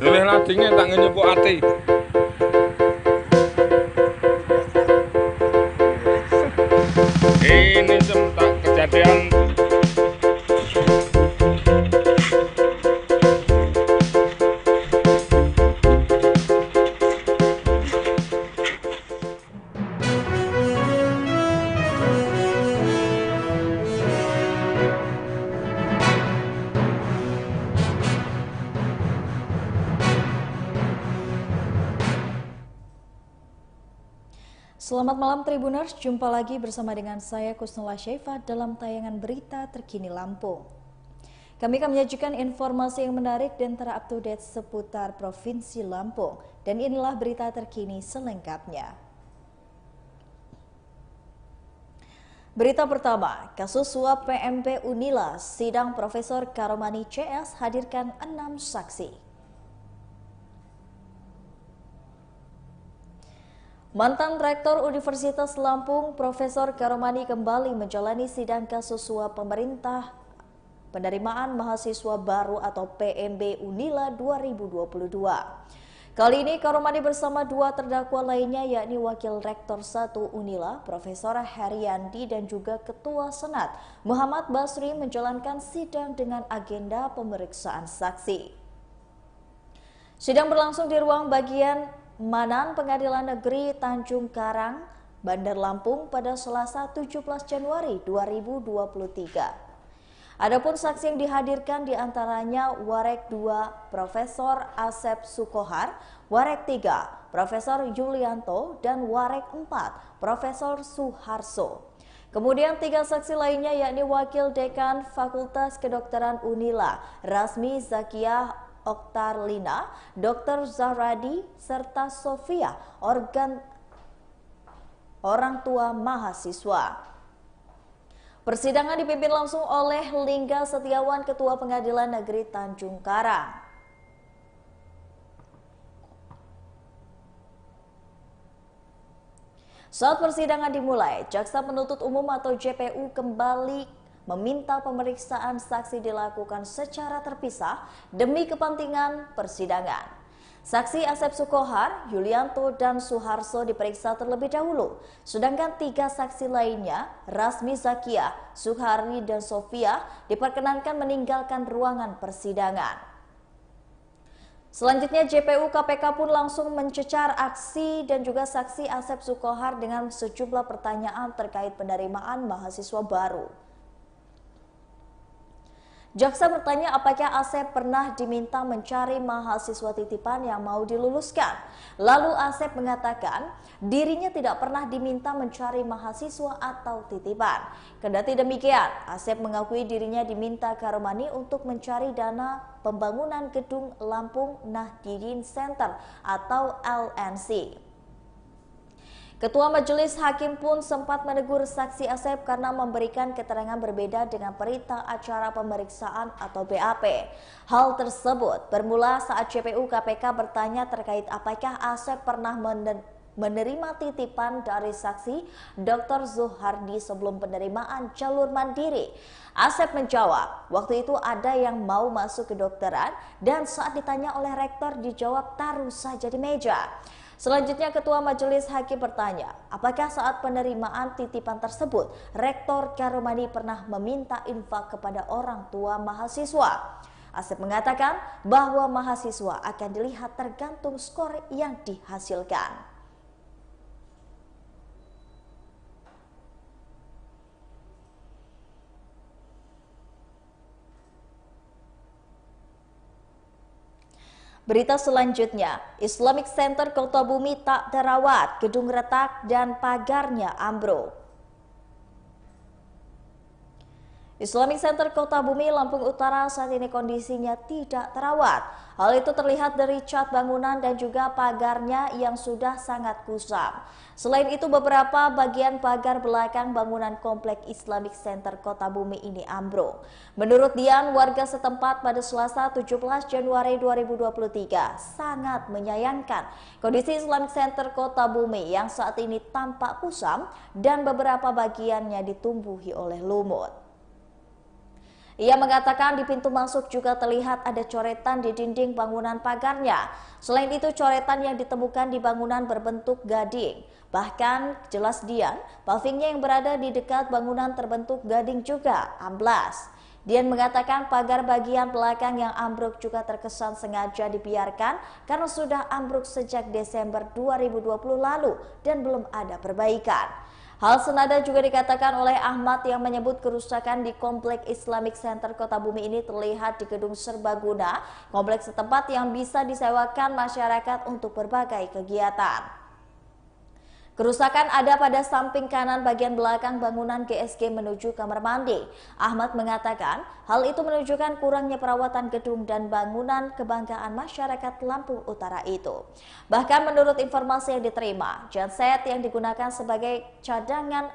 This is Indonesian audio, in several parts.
Leleh ladingnya tak ngenyepuk ati. Ini sempat kejadian. Selamat malam Tribuners, jumpa lagi bersama dengan saya Kusnula Syaifah dalam tayangan berita terkini Lampung. Kami akan menyajikan informasi yang menarik dan terupdate seputar Provinsi Lampung. Dan inilah berita terkini selengkapnya. Berita pertama, kasus suap PMP Unila, sidang Profesor Karomani CS hadirkan 6 saksi. Mantan Rektor Universitas Lampung, Profesor Karomani kembali menjalani sidang kasus suap pemerintah penerimaan mahasiswa baru atau PMB Unila 2022. Kali ini Karomani bersama 2 terdakwa lainnya yakni Wakil Rektor 1 Unila, Profesor Heriandi dan juga Ketua Senat Muhammad Basri menjalankan sidang dengan agenda pemeriksaan saksi. Sidang berlangsung di ruang bagian Manan Pengadilan Negeri Tanjung Karang, Bandar Lampung pada Selasa 17 Januari 2023. Adapun saksi yang dihadirkan diantaranya Warek 2 Profesor Asep Sukohar, Warek 3 Profesor Yulianto, dan Warek 4 Profesor Suharso. Kemudian 3 saksi lainnya yakni Wakil Dekan Fakultas Kedokteran Unila, Rasmi Zakiah Oktarlina, Dr. Zahradi, serta Sofia, orang tua mahasiswa. Persidangan dipimpin langsung oleh Lingga Setiawan, Ketua Pengadilan Negeri Tanjung Karang. Saat persidangan dimulai, Jaksa Penuntut Umum atau JPU kembali meminta pemeriksaan saksi dilakukan secara terpisah demi kepentingan persidangan. Saksi Asep Sukohar, Yulianto, dan Suharso diperiksa terlebih dahulu, sedangkan 3 saksi lainnya, Rasmi Zakiah, Suhari, dan Sofia, diperkenankan meninggalkan ruangan persidangan. Selanjutnya JPU KPK pun langsung mencecar aksi dan juga saksi Asep Sukohar dengan sejumlah pertanyaan terkait penerimaan mahasiswa baru. Jaksa bertanya apakah Asep pernah diminta mencari mahasiswa titipan yang mau diluluskan. Lalu Asep mengatakan dirinya tidak pernah diminta mencari mahasiswa atau titipan. Kendati demikian, Asep mengakui dirinya diminta Karomani untuk mencari dana pembangunan gedung Lampung Nahdidin Center atau LNC. Ketua Majelis Hakim pun sempat menegur saksi Asep karena memberikan keterangan berbeda dengan berita acara pemeriksaan atau BAP. Hal tersebut bermula saat JPU KPK bertanya terkait apakah Asep pernah menerima titipan dari saksi Dr. Zuhardi sebelum penerimaan jalur mandiri. Asep menjawab, waktu itu ada yang mau masuk kedokteran dan saat ditanya oleh rektor dijawab taruh saja di meja. Selanjutnya Ketua Majelis Hakim bertanya, apakah saat penerimaan titipan tersebut Rektor Karomani pernah meminta infak kepada orang tua mahasiswa? Asep mengatakan bahwa mahasiswa akan dilihat tergantung skor yang dihasilkan. Berita selanjutnya, Islamic Center Kota Bumi tak terawat, gedung retak dan pagarnya ambruk. Islamic Center Kota Bumi Lampung Utara saat ini kondisinya tidak terawat. Hal itu terlihat dari cat bangunan dan juga pagarnya yang sudah sangat kusam. Selain itu beberapa bagian pagar belakang bangunan komplek Islamic Center Kota Bumi ini ambruk. Menurut Dian, warga setempat pada Selasa 17 Januari 2023 sangat menyayangkan kondisi Islamic Center Kota Bumi yang saat ini tampak kusam dan beberapa bagiannya ditumbuhi oleh lumut. Ia mengatakan di pintu masuk juga terlihat ada coretan di dinding bangunan pagarnya. Selain itu, coretan yang ditemukan di bangunan berbentuk gading. Bahkan jelas Dian, pavingnya yang berada di dekat bangunan terbentuk gading juga amblas. Dian mengatakan pagar bagian belakang yang ambruk juga terkesan sengaja dibiarkan karena sudah ambruk sejak Desember 2020 lalu dan belum ada perbaikan. Hal senada juga dikatakan oleh Ahmad yang menyebut kerusakan di Komplek Islamic Center Kota Bumi ini terlihat di Gedung Serbaguna, kompleks setempat yang bisa disewakan masyarakat untuk berbagai kegiatan. Kerusakan ada pada samping kanan bagian belakang bangunan GSG menuju kamar mandi. Ahmad mengatakan hal itu menunjukkan kurangnya perawatan gedung dan bangunan kebanggaan masyarakat Lampung Utara itu. Bahkan menurut informasi yang diterima, genset yang digunakan sebagai cadangan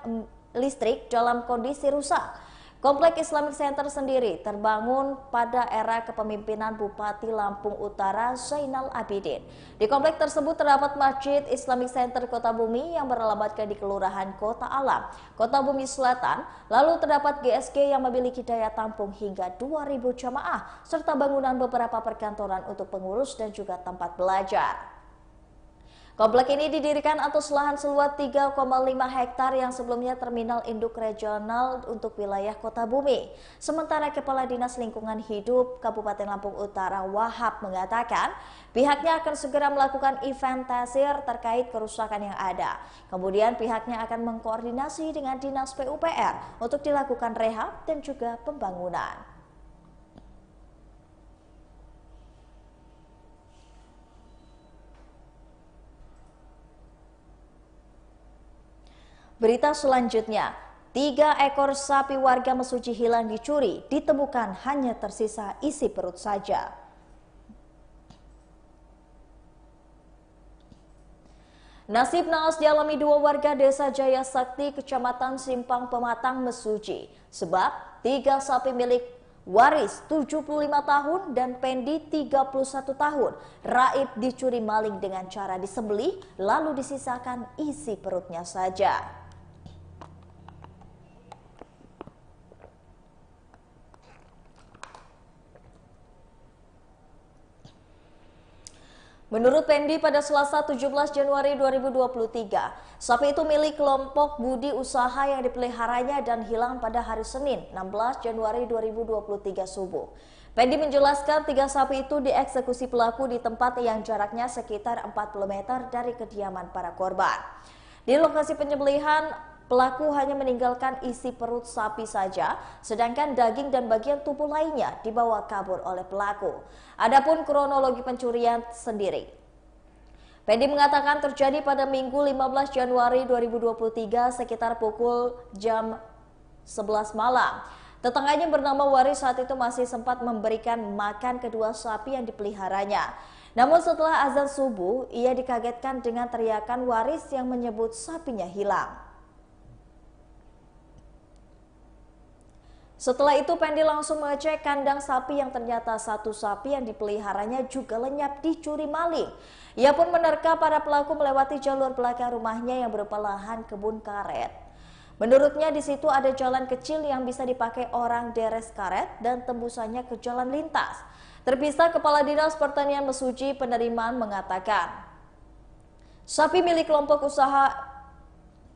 listrik dalam kondisi rusak. Komplek Islamic Center sendiri terbangun pada era kepemimpinan Bupati Lampung Utara Zainal Abidin. Di komplek tersebut terdapat Masjid Islamic Center Kota Bumi yang beralamatkan di Kelurahan Kota Alam, Kota Bumi Selatan. Lalu terdapat GSG yang memiliki daya tampung hingga 2.000 jamaah, serta bangunan beberapa perkantoran untuk pengurus dan juga tempat belajar. Komplek ini didirikan atas lahan seluas 3,5 hektar yang sebelumnya terminal induk regional untuk wilayah Kota Bumi. Sementara Kepala Dinas Lingkungan Hidup Kabupaten Lampung Utara Wahab mengatakan pihaknya akan segera melakukan inventasir terkait kerusakan yang ada. Kemudian pihaknya akan mengkoordinasi dengan Dinas PUPR untuk dilakukan rehab dan juga pembangunan. Berita selanjutnya, 3 ekor sapi warga Mesuji hilang dicuri, ditemukan hanya tersisa isi perut saja. Nasib naas dialami 2 warga desa Jaya Sakti, Kecamatan Simpang Pematang, Mesuji. Sebab 3 sapi milik Waris 75 tahun dan Pendi 31 tahun raib dicuri maling dengan cara disembelih lalu disisakan isi perutnya saja. Menurut Pendi, pada Selasa 17 Januari 2023, sapi itu milik kelompok budi usaha yang dipeliharanya dan hilang pada hari Senin 16 Januari 2023 subuh. Pendi menjelaskan 3 sapi itu dieksekusi pelaku di tempat yang jaraknya sekitar 40 meter dari kediaman para korban. Di lokasi penyembelihan, pelaku hanya meninggalkan isi perut sapi saja, sedangkan daging dan bagian tubuh lainnya dibawa kabur oleh pelaku. Adapun kronologi pencurian sendiri, Pendi mengatakan terjadi pada Minggu 15 Januari 2023 sekitar pukul jam 11 malam. Tetangganya bernama Waris saat itu masih sempat memberikan makan kedua sapi yang dipeliharanya. Namun setelah azan subuh, ia dikagetkan dengan teriakan Waris yang menyebut sapinya hilang. Setelah itu Pendi langsung mengecek kandang sapi yang ternyata satu sapi yang dipeliharanya juga lenyap dicuri maling. Ia pun menerka para pelaku melewati jalur belakang rumahnya yang berupa lahan kebun karet. Menurutnya di situ ada jalan kecil yang bisa dipakai orang deres karet dan tembusannya ke jalan lintas. Terpisah Kepala Dinas Pertanian Mesuji Penerimaan mengatakan, sapi milik kelompok usaha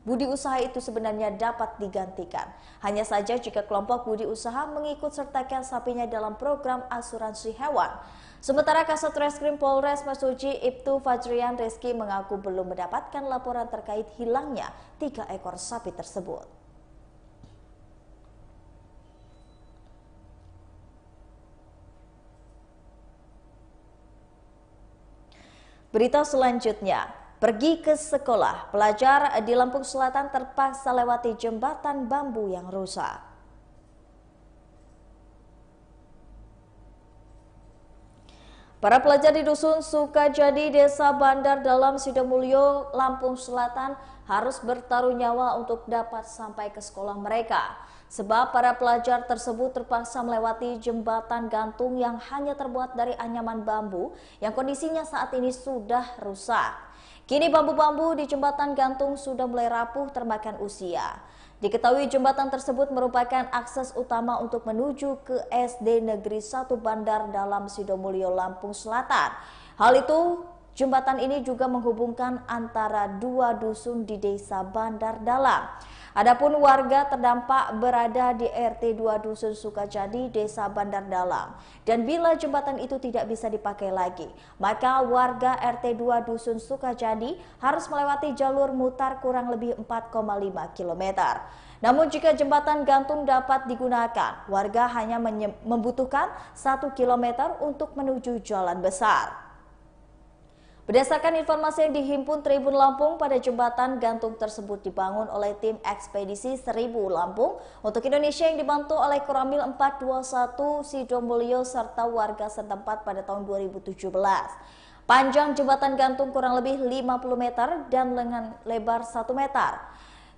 budi usaha itu sebenarnya dapat digantikan. Hanya saja jika kelompok budi usaha mengikut sertakan sapinya dalam program asuransi hewan. Sementara Kasat Reskrim Polres Mesuji Ibtu Fajrian Rizky mengaku belum mendapatkan laporan terkait hilangnya 3 ekor sapi tersebut. Berita selanjutnya, pergi ke sekolah, pelajar di Lampung Selatan terpaksa lewati jembatan bambu yang rusak. Para pelajar di Dusun Sukajadi, Desa Bandar Dalam, Sidomulyo, Lampung Selatan harus bertaruh nyawa untuk dapat sampai ke sekolah mereka. sebab para pelajar tersebut terpaksa melewati jembatan gantung yang hanya terbuat dari anyaman bambu yang kondisinya saat ini sudah rusak. Kini bambu-bambu di jembatan gantung sudah mulai rapuh termakan usia. Diketahui jembatan tersebut merupakan akses utama untuk menuju ke SD Negeri 1 Bandar Dalam Sidomulyo, Lampung Selatan. Hal itu, jembatan ini juga menghubungkan antara dua dusun di Desa Bandar Dalam. Adapun warga terdampak berada di RT 2 Dusun Sukajadi, Desa Bandar Dalam. Dan bila jembatan itu tidak bisa dipakai lagi, maka warga RT 2 Dusun Sukajadi harus melewati jalur mutar kurang lebih 4,5 km. Namun jika jembatan gantung dapat digunakan, warga hanya membutuhkan 1 km untuk menuju jalan besar. Berdasarkan informasi yang dihimpun Tribun Lampung, pada jembatan gantung tersebut dibangun oleh tim ekspedisi 1000 Lampung untuk Indonesia yang dibantu oleh Koramil 421 Sidomulyo serta warga setempat pada tahun 2017. Panjang jembatan gantung kurang lebih 50 meter dan dengan lebar 1 meter.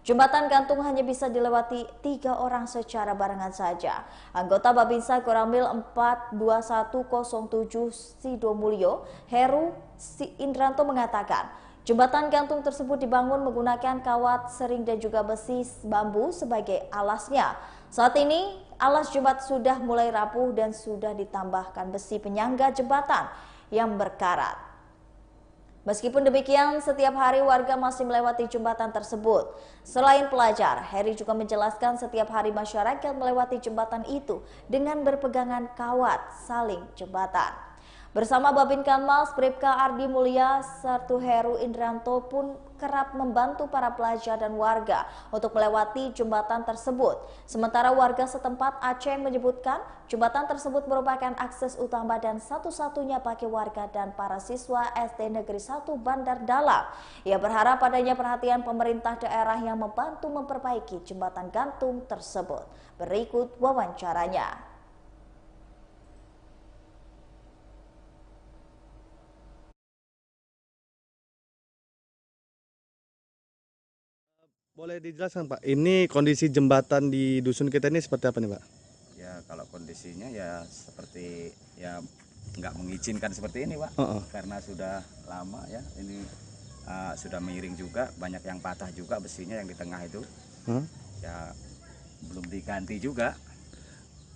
Jembatan gantung hanya bisa dilewati 3 orang secara barengan saja. Anggota Babinsa Koramil 42107 Sidomulyo, Heru Indranto mengatakan, jembatan gantung tersebut dibangun menggunakan kawat sering dan juga besi bambu sebagai alasnya. Saat ini, alas jembatan sudah mulai rapuh dan sudah ditambahkan besi penyangga jembatan yang berkarat. Meskipun demikian, setiap hari warga masih melewati jembatan tersebut. Selain pelajar, Heri juga menjelaskan setiap hari masyarakat melewati jembatan itu dengan berpegangan kawat saling jembatan. Bersama Babin Kanmas, Bribka Ardi Mulya, serta Heru Indranto pun kerap membantu para pelajar dan warga untuk melewati jembatan tersebut. Sementara warga setempat Aceh menyebutkan jembatan tersebut merupakan akses utama dan satu-satunya bagi warga dan para siswa SD Negeri 1 Bandar Dalam. Ia berharap adanya perhatian pemerintah daerah yang membantu memperbaiki jembatan gantung tersebut. Berikut wawancaranya. Boleh dijelaskan Pak, ini kondisi jembatan di dusun kita ini seperti apa nih Pak? Ya kalau kondisinya ya seperti ya nggak mengizinkan seperti ini Pak, karena sudah lama ya ini sudah miring juga, banyak yang patah juga besinya yang di tengah itu, ya belum diganti juga.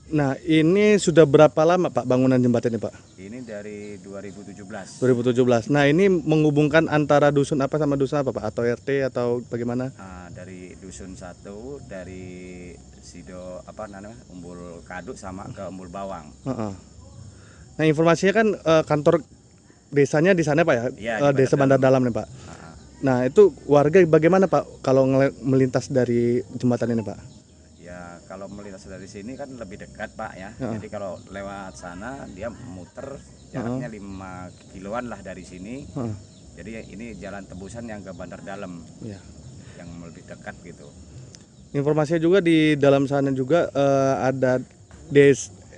Nah ini sudah berapa lama Pak bangunan jembatan ini Pak? Ini dari 2017. 2017. Nah ini menghubungkan antara dusun apa sama dusun apa Pak? Atau RT atau bagaimana? Dari dusun 1 dari Sido apa namanya Umbul Kaduk sama ke Umbul Bawang. Nah informasinya kan kantor desanya di sana Pak ya, Ya, di Desa Bandar Bandar Dalam nih Pak. Nah itu warga bagaimana Pak kalau melintas dari jembatan ini Pak? Ya kalau melintas dari sini kan lebih dekat Pak ya. Jadi kalau lewat sana dia muter jaraknya 5 kiloan lah dari sini. Jadi ini jalan tembusan yang ke Bandar Dalam, yang lebih dekat gitu. Informasinya juga di dalam sana juga ada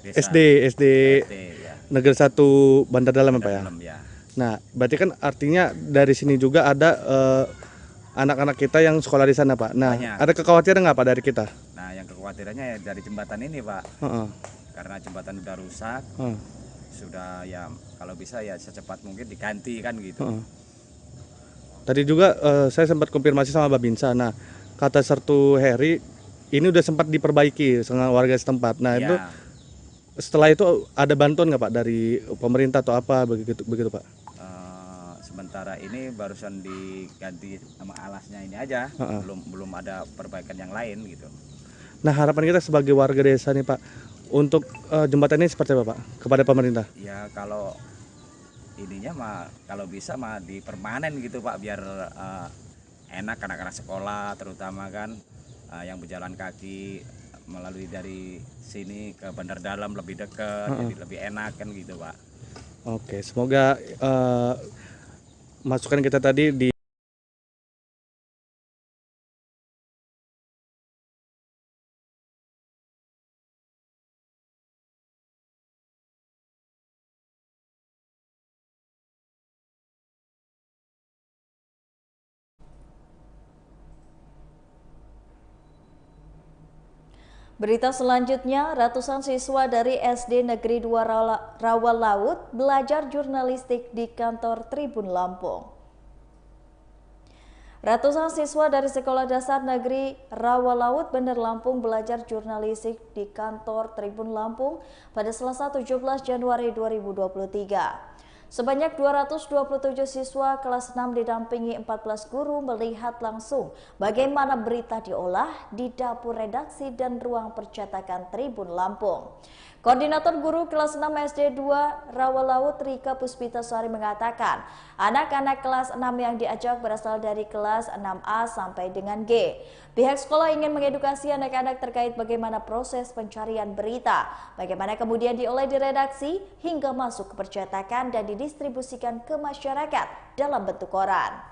SD Ya. Negeri 1 Bandar Dalam Pak ya. Dalam, ya. Nah berarti kan artinya dari sini juga ada anak-anak kita yang sekolah di sana Pak. Nah Banyak. ada kekhawatiran nggak Pak dari kita? Nah yang kekhawatirannya ya dari jembatan ini Pak. Karena jembatan udah rusak, sudah ya kalau bisa ya secepat mungkin diganti kan gitu. Tadi juga saya sempat konfirmasi sama Babinsa. Nah kata Sertu Heri ini udah sempat diperbaiki sama warga setempat. Nah itu setelah itu ada bantuan nggak Pak dari pemerintah atau apa begitu Pak? Sementara ini barusan diganti sama alasnya ini aja, belum ada perbaikan yang lain gitu. Nah harapan kita sebagai warga desa nih Pak untuk jembatan ini seperti apa Pak kepada pemerintah? Ya kalau ininya mah kalau bisa mah dipermanen gitu Pak, biar enak anak-anak sekolah terutama kan yang berjalan kaki melalui dari sini ke Bandar Dalam lebih dekat, jadi lebih enak kan gitu Pak. Oke, semoga masukan kita tadi di Berita selanjutnya, ratusan siswa dari SD Negeri 2 Rawalaut belajar jurnalistik di kantor Tribun Lampung. Ratusan siswa dari Sekolah Dasar Negeri Rawalaut Bandar Lampung belajar jurnalistik di kantor Tribun Lampung pada Selasa 17 Januari 2023. Sebanyak 227 siswa kelas 6 didampingi 14 guru melihat langsung bagaimana berita diolah di dapur redaksi dan ruang percetakan Tribun Lampung. Koordinator Guru kelas 6 SD 2 Rawalaut Rika Puspitasari mengatakan, anak-anak kelas 6 yang diajak berasal dari kelas 6A sampai dengan G. Pihak sekolah ingin mengedukasi anak-anak terkait bagaimana proses pencarian berita, bagaimana kemudian diolah di redaksi hingga masuk ke percetakan dan didistribusikan ke masyarakat dalam bentuk koran.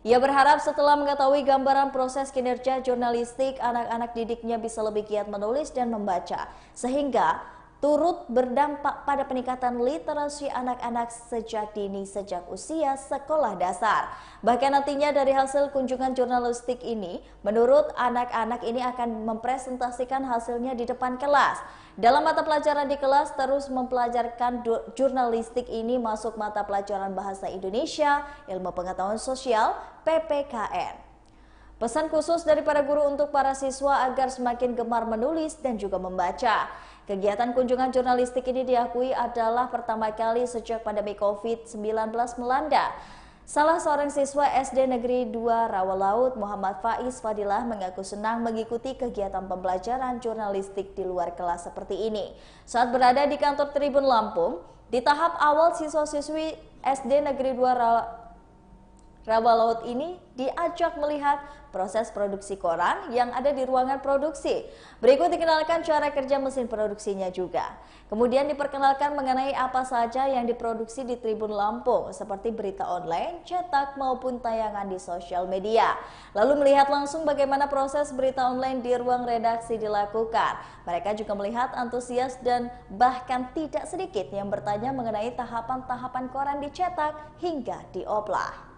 Ia berharap setelah mengetahui gambaran proses kinerja jurnalistik, anak-anak didiknya bisa lebih giat menulis dan membaca, sehingga turut berdampak pada peningkatan literasi anak-anak sejak dini, sejak usia sekolah dasar. Bahkan nantinya dari hasil kunjungan jurnalistik ini, menurut anak-anak ini akan mempresentasikan hasilnya di depan kelas. Dalam mata pelajaran di kelas terus mempelajarkan jurnalistik ini masuk mata pelajaran Bahasa Indonesia, Ilmu Pengetahuan Sosial, PPKN. Pesan khusus dari para guru untuk para siswa agar semakin gemar menulis dan juga membaca. Kegiatan kunjungan jurnalistik ini diakui adalah pertama kali sejak pandemi COVID-19 melanda. Salah seorang siswa SD Negeri 2 Rawalaut, Muhammad Faiz Fadilah, mengaku senang mengikuti kegiatan pembelajaran jurnalistik di luar kelas seperti ini. Saat berada di kantor Tribun Lampung, di tahap awal siswa-siswi SD Negeri 2 Rawalaut ini diajak melihat proses produksi koran yang ada di ruangan produksi. Berikut dikenalkan cara kerja mesin produksinya juga. Kemudian diperkenalkan mengenai apa saja yang diproduksi di Tribun Lampung, seperti berita online, cetak maupun tayangan di sosial media. Lalu melihat langsung bagaimana proses berita online di ruang redaksi dilakukan. Mereka juga melihat antusias dan bahkan tidak sedikit yang bertanya mengenai tahapan-tahapan koran dicetak hingga dioplah.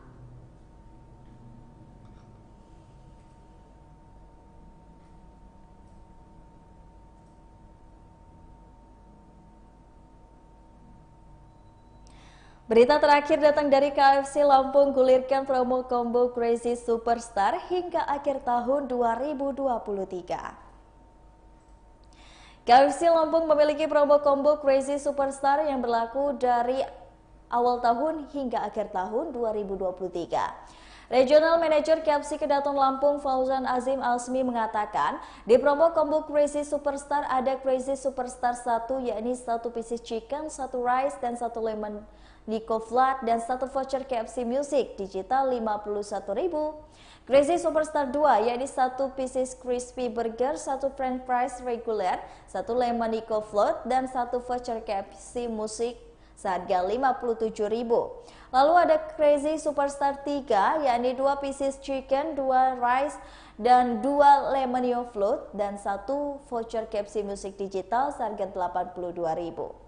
Berita terakhir datang dari KFC Lampung, gulirkan promo combo Crazy Superstar hingga akhir tahun 2023. KFC Lampung memiliki promo combo Crazy Superstar yang berlaku dari awal tahun hingga akhir tahun 2023. Regional Manager KFC Kedaton Lampung Fauzan Azim Alsmi mengatakan, di promo combo Crazy Superstar ada Crazy Superstar 1 yakni 1 pieces chicken, 1 rice dan 1 lemon Nico Flat dan 1 voucher KFC Music digital 51.000. Crazy Superstar 2 yakni 1 pieces crispy burger, 1 french fries reguler, 1 lemon Nico Float dan 1 voucher KFC Music seharga 57.000. Lalu ada Crazy Superstar 3 yakni 2 pieces chicken, 2 rice dan 2 lemon Nico Float dan 1 voucher KFC Music digital seharga 82.000.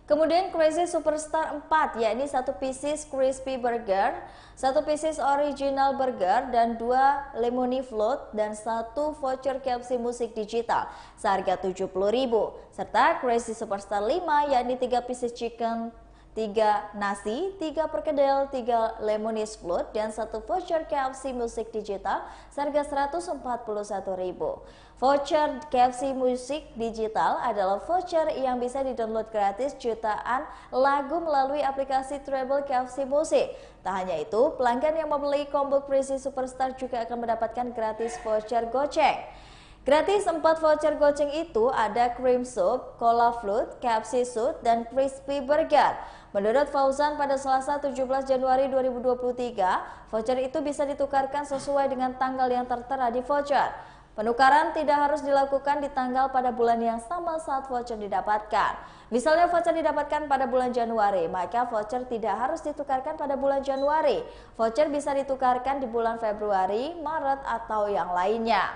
Kemudian Crazy Superstar 4 yakni 1 pieces crispy burger, 1 pieces original burger dan 2 lemony float dan 1 voucher KFC Music digital seharga 70.000. Serta Crazy Superstar 5 yakni 3 pieces chicken, 3 nasi, 3 perkedel, 3 lemonis float dan 1 voucher KFC Music digital seharga 141.000. Voucher KFC Music digital adalah voucher yang bisa di-download gratis jutaan lagu melalui aplikasi Treble KFC Music. Tak hanya itu, pelanggan yang membeli combo Crazy Superstar juga akan mendapatkan gratis voucher goceng. Gratis 4 voucher goceng itu ada cream soup, cola float, KFC soup, dan crispy burger. Menurut Fauzan, pada Selasa 17 Januari 2023, voucher itu bisa ditukarkan sesuai dengan tanggal yang tertera di voucher. Penukaran tidak harus dilakukan di tanggal pada bulan yang sama saat voucher didapatkan. Misalnya voucher didapatkan pada bulan Januari, maka voucher tidak harus ditukarkan pada bulan Januari. Voucher bisa ditukarkan di bulan Februari, Maret, atau yang lainnya.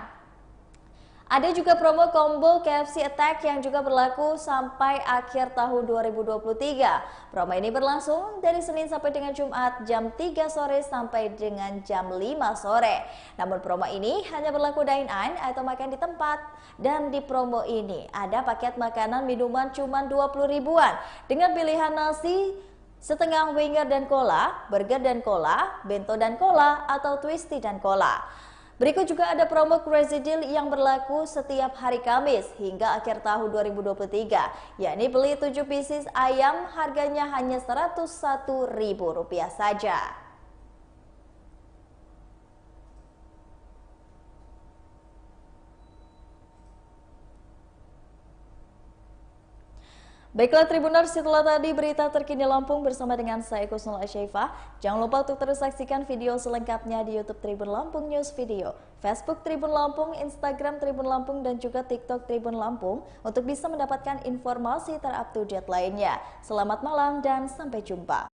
Ada juga promo combo KFC Attack yang juga berlaku sampai akhir tahun 2023. Promo ini berlangsung dari Senin sampai dengan Jumat jam 3 sore sampai dengan jam 5 sore. Namun promo ini hanya berlaku dine-in atau makan di tempat. Dan di promo ini ada paket makanan minuman cuma 20 ribuan dengan pilihan nasi, setengah winger dan cola, burger dan cola, bento dan cola, atau twisty dan cola. Berikut juga ada promo Crazy Deal yang berlaku setiap hari Kamis hingga akhir tahun 2023, yakni beli 7 pieces ayam harganya hanya Rp101.000 saja. Baiklah Tribuners, setelah tadi berita terkini Lampung bersama dengan saya Kusnul Asyaifah. Jangan lupa untuk terus saksikan video selengkapnya di YouTube Tribun Lampung News Video, Facebook Tribun Lampung, Instagram Tribun Lampung, dan juga TikTok Tribun Lampung untuk bisa mendapatkan informasi terupdate lainnya. Selamat malam dan sampai jumpa.